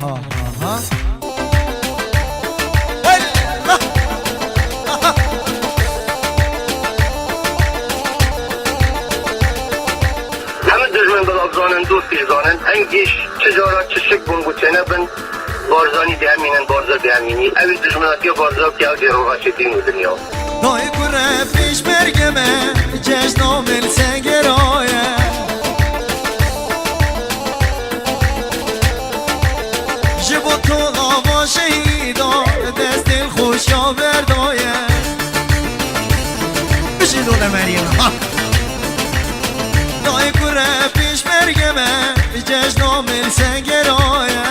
ها ها همه دجمن بلابزانن دوستی زانن هنگیش تجارت چشک بونگو تنبن بارزانی دیامینن بارزا دیامینی اوی دجمناتی بارزا کیا دیروغا شدین و دنیا دای کره پیش برگمه جشنام السنگرایه جبو تو غاوا شهیدا دست دل خوشا بردایه بشی دوله مریم دای کره پیش برگمه جشنام السنگرایه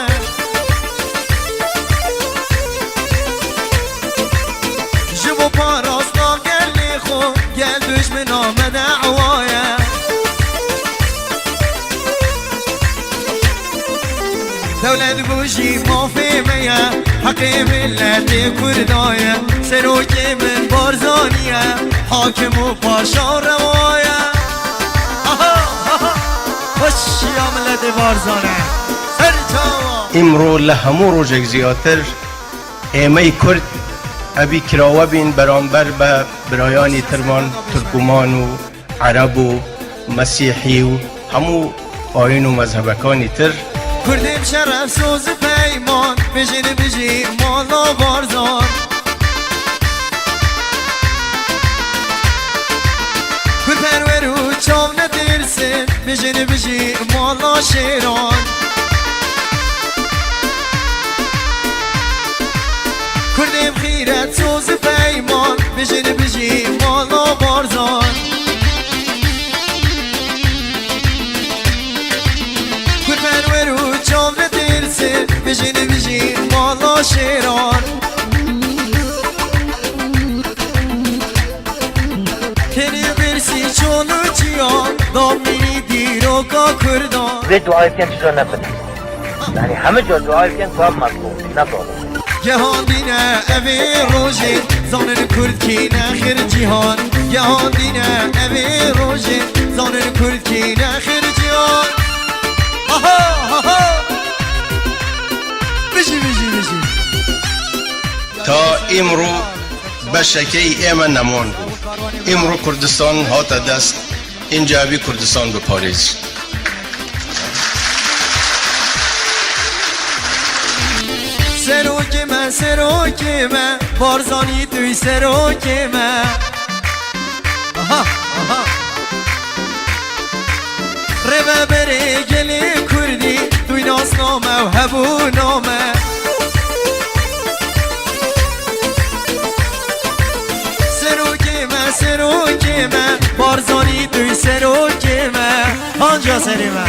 جبو پاراستان گلی خو گل دشمن آمد عوایه دولت بوشی مافیمه حق ملت کردایه سروک من بارزانیه حاکم و پاشا روایه خوشی ملت بارزانه سرچاوا امرو لهمو روزک زیاتر ایمه کرد ابی کراوه بین برانبر به برایانی ترمان ترکمان و عرب و مسیحی و همو آیین و مذهبکانی تر کردیم شرف سوز پیمان بجین بجی مالا بارزان کرد پرورو چام ندرسن بجین بجی مالا شیران کردیم خیرت سوز پیمان بجین بجی مالا بارزان کرد پرورو چام ندرسن بجین بجی مالا شیران کنی برسی چونو چیان دامنی دیرو کا کردان به دعای کن چیزا نکنید یعنی همه جا دعای کن تو هم مطلوب نباید جهان دینه اوی روزی زانن کرد کی نخیر جهان جهان دینه اوی روزی زانن کرد کی نخیر جهان آها آها بجی بجی بجی تا امرو بشکی ایمن نمان بود امرو کردستان هات دست اینجا بی کردستان به پاریس سروک من بارزانی توی سروک من آها آها رو بره گلی کردی توی ناسنامه و هبو نامه سروک من بارزانی توی سروک من آنجا سری من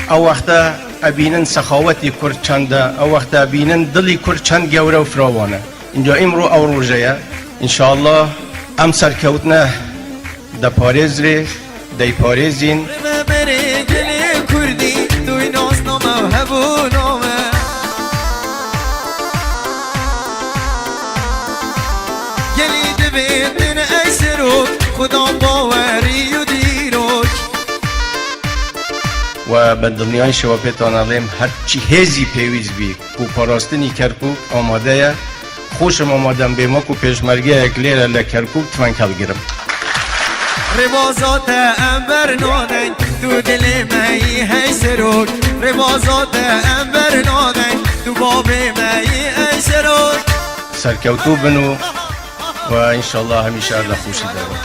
او وقتا ابینن سخاوتی کرد چنده او وقتا ابینن دلی کرد چند گوره و فراوانه اینجا امرو او روژه انشاءالله ام سرکوتنه دا پاریز ری دی پاریزین رو بره گلی کردی توی ناسنامه و هبو نامه گلی دویدن ای سروک خودم باوری و دیروک و به دنیای شما پیتان علیم هر چی هزی پیویز بی کو پاراستنی کرکوک آماده یا خوشم آمادم به ما کو پیشمرگی اکلیر لکرکوک تفنکل گیرم روازات انبر نادن تو دل مایی هی سروک روازات انبر نادن تو باب مایی ای سروک سرکوتو بنو و انشالله همیشه الله خوشی دارم